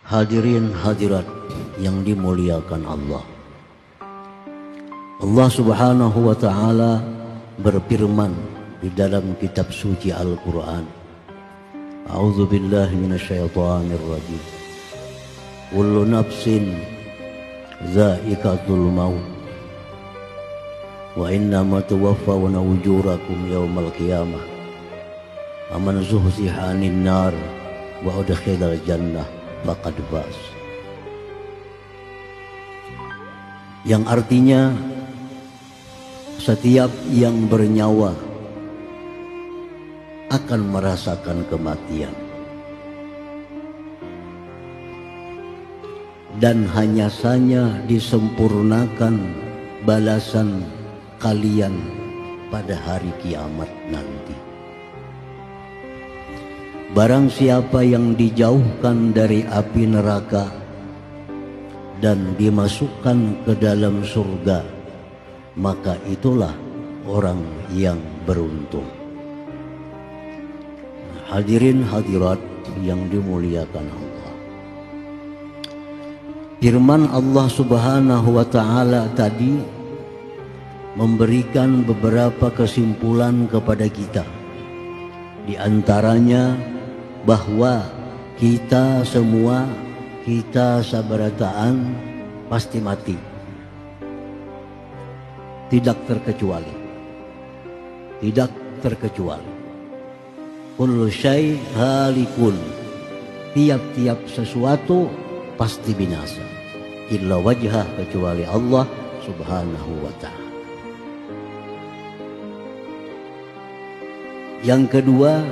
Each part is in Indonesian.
Hadirin hadirat yang dimuliakan Allah. Allah Subhanahu wa taala berfirman di dalam kitab suci Al-Qur'an. A'udzu billahi minasyaitonir rajim. Kullu nafsin za'iqatul maut wa innama tuwaffawna ujurakum yaumal qiyamah. Faman zuhziha 'anil nar wa udkhilal jannah faqad faz. Yang artinya setiap yang bernyawa akan merasakan kematian, dan hanya saja disempurnakan balasan kalian pada hari kiamat nanti. Barang siapa yang dijauhkan dari api neraka dan dimasukkan ke dalam surga, maka itulah orang yang beruntung. Hadirin hadirat yang dimuliakan Allah. Firman Allah Subhanahu wa taala tadi memberikan beberapa kesimpulan kepada kita. Di antaranya bahwa kita semua, kita sabarataan pasti mati. Tidak terkecuali. Tidak terkecuali. Kullu syai' halikun. Tiap-tiap sesuatu pasti binasa. Illa wajhah, kecuali Allah Subhanahu wa ta'ala. Yang kedua,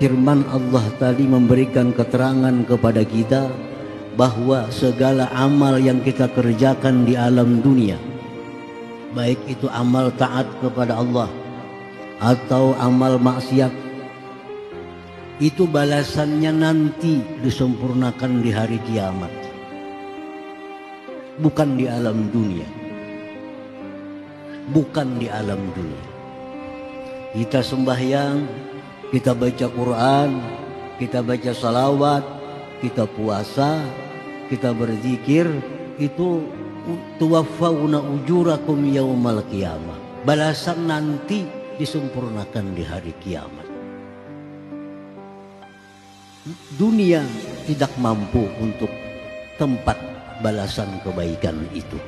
firman Allah tadi memberikan keterangan kepada kita bahwa segala amal yang kita kerjakan di alam dunia, baik itu amal taat kepada Allah atau amal maksiat, itu balasannya nanti disempurnakan di hari kiamat, bukan di alam dunia. Bukan di alam dunia. Kita sembahyang, kita baca Quran, kita baca salawat, kita puasa, kita berzikir, itu tuwaffawna ujurakum yaumal qiyamah. Balasan nanti disempurnakan di hari kiamat. Dunia tidak mampu untuk tempat balasan kebaikan itu.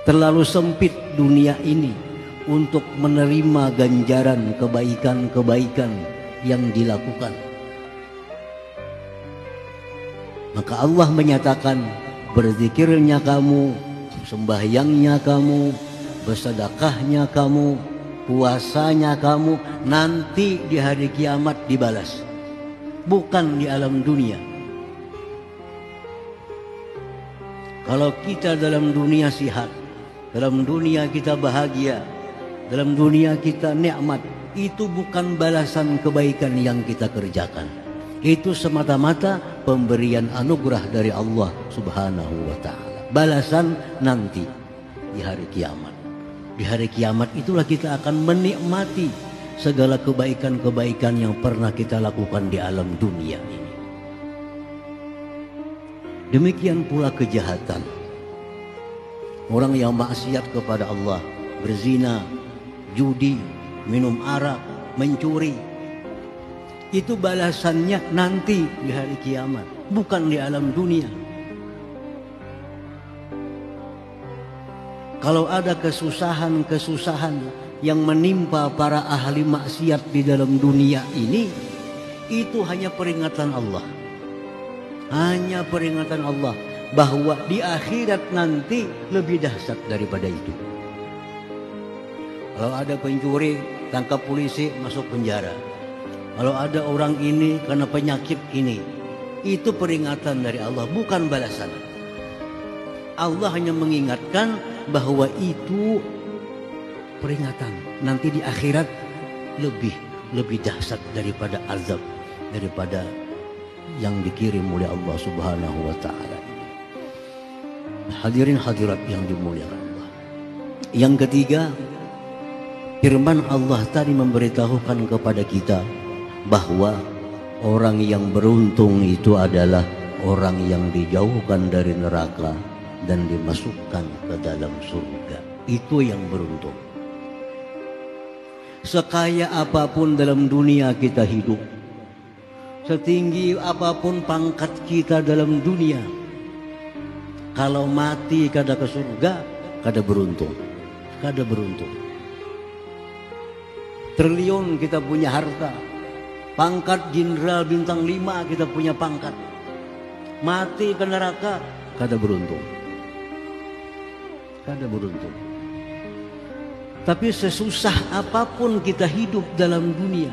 Terlalu sempit dunia ini untuk menerima ganjaran kebaikan-kebaikan yang dilakukan. Maka Allah menyatakan, berzikirnya kamu, sembahyangnya kamu, bersedekahnya kamu, puasanya kamu, nanti di hari kiamat dibalas, bukan di alam dunia. Kalau kita dalam dunia sihat, dalam dunia kita bahagia, dalam dunia kita nikmat, itu bukan balasan kebaikan yang kita kerjakan. Itu semata-mata pemberian anugerah dari Allah Subhanahu wa ta'ala. Balasan nanti di hari kiamat. Di hari kiamat itulah kita akan menikmati segala kebaikan-kebaikan yang pernah kita lakukan di alam dunia ini. Demikian pula kejahatan. Orang yang maksiat kepada Allah, berzina, judi, minum arak, mencuri, itu balasannya nanti di hari kiamat, bukan di alam dunia. Kalau ada kesusahan-kesusahan yang menimpa para ahli maksiat di dalam dunia ini, itu hanya peringatan Allah. Hanya peringatan Allah bahwa di akhirat nanti lebih dahsyat daripada itu. Kalau ada pencuri, tangkap polisi, masuk penjara. Kalau ada orang ini karena penyakit ini, itu peringatan dari Allah, bukan balasan. Allah hanya mengingatkan bahwa itu peringatan. Nanti di akhirat lebih dahsyat daripada azab, daripada yang dikirim oleh Allah Subhanahu wa ta'ala. Hadirin hadirat yang dimuliakan Allah. Yang ketiga, firman Allah tadi memberitahukan kepada kita bahwa orang yang beruntung itu adalah orang yang dijauhkan dari neraka dan dimasukkan ke dalam surga. Itu yang beruntung. Sekaya apapun dalam dunia kita hidup, setinggi apapun pangkat kita dalam dunia, kalau mati kada ke surga, kada beruntung. Kada beruntung. Triliun kita punya harta, pangkat jenderal bintang 5 kita punya pangkat, mati ke neraka, kada beruntung. Kada beruntung. Tapi sesusah apapun kita hidup dalam dunia,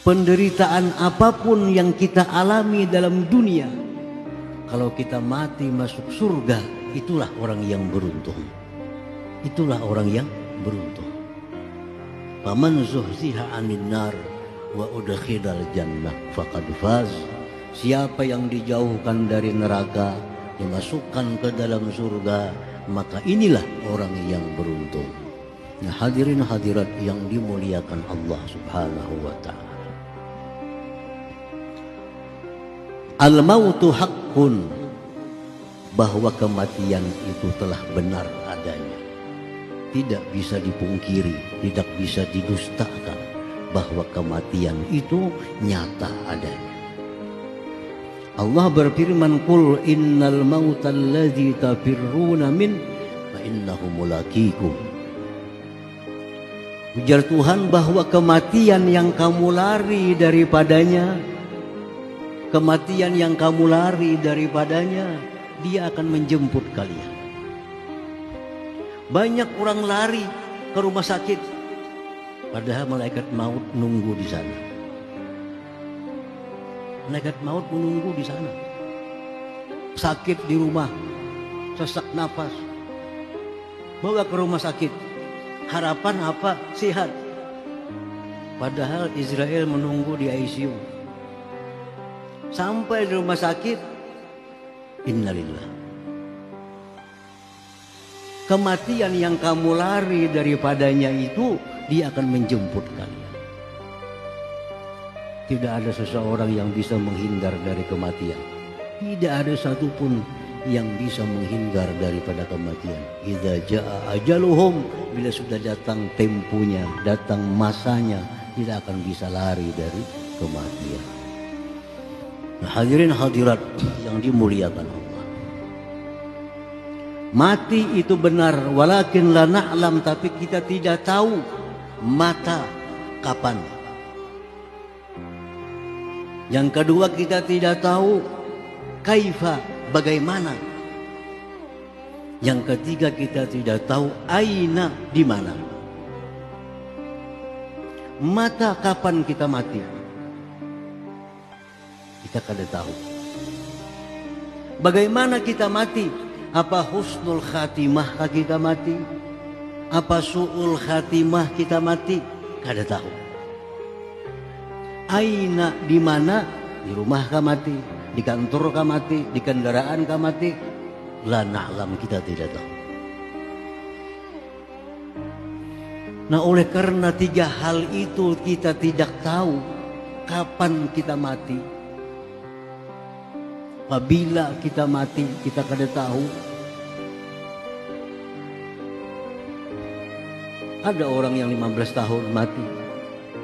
penderitaan apapun yang kita alami dalam dunia, kalau kita mati masuk surga, itulah orang yang beruntung. Itulah orang yang beruntung. Faman zuhziha 'anil nar wa udkhilal jannah faqad faz. Siapa yang dijauhkan dari neraka, dimasukkan ke dalam surga, maka inilah orang yang beruntung. Nah, hadirin hadirat yang dimuliakan Allah Subhanahu wa ta'ala. Al-mautu haqqun, bahwa kematian itu telah benar adanya. Tidak bisa dipungkiri, tidak bisa didustakan bahwa kematian itu nyata adanya. Allah berfirman, "Qul innal mautal ladzi tafirruna min fa innahu mulaqikum." Ujar Tuhan bahwa kematian yang kamu lari daripadanya, kematian yang kamu lari daripadanya, dia akan menjemput kalian. Banyak orang lari ke rumah sakit, padahal malaikat maut nunggu di sana. Malaikat maut menunggu di sana. Sakit di rumah, sesak nafas, bawa ke rumah sakit. Harapan apa? Sehat. Padahal Israel menunggu di ICU. Sampai di rumah sakit, innalillah. Kematian yang kamu lari daripadanya itu, dia akan menjemput kalian. Tidak ada seseorang yang bisa menghindar dari kematian. Tidak ada satupun yang bisa menghindar daripada kematian. Idza jaa ajaluhum, bila sudah datang tempunya, datang masanya, tidak akan bisa lari dari kematian. Nah, hadirin hadirat yang dimuliakan Allah. Mati itu benar, walakin la na'lam, tapi kita tidak tahu mata kapan. Yang kedua, kita tidak tahu kaifa, bagaimana. Yang ketiga, kita tidak tahu aina, di mana. Mata kapan kita mati, kita kada tahu. Bagaimana kita mati? Apa husnul khatimah kita mati? Apa su'ul khatimah kita mati? Kada tahu. Aina, di mana? Di rumah kah mati? Di kantor kah mati? Di kendaraan kah mati? La na'lam, kita tidak tahu. Nah, oleh karena tiga hal itu kita tidak tahu kapan kita mati. Apabila kita mati, kita kada tahu. Ada orang yang 15 tahun mati,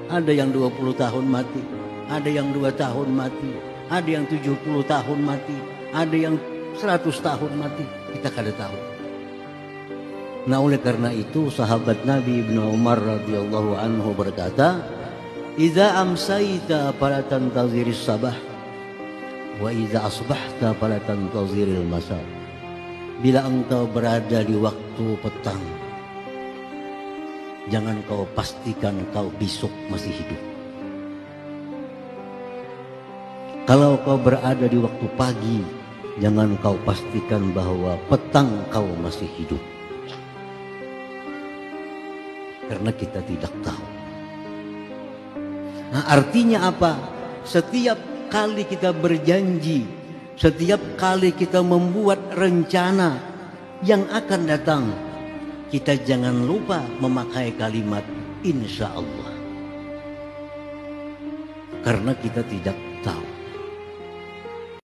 ada yang 20 tahun mati, ada yang 2 tahun mati, ada yang 70 tahun mati, ada yang 100 tahun mati, kita kada tahu. Nah, oleh karena itu sahabat Nabi Ibnu Umar radhiyallahu anhu berkata, "Idza amsayta fala tantaziris sabah, wa idza asbahta fala tantaziril masa." Bila engkau berada di waktu petang, jangan kau pastikan kau besok masih hidup. Kalau kau berada di waktu pagi, jangan kau pastikan bahwa petang kau masih hidup. Karena kita tidak tahu. Nah, artinya apa? Setiap kali kita berjanji, setiap kali kita membuat rencana yang akan datang, kita jangan lupa memakai kalimat insya Allah. Karena kita tidak tahu.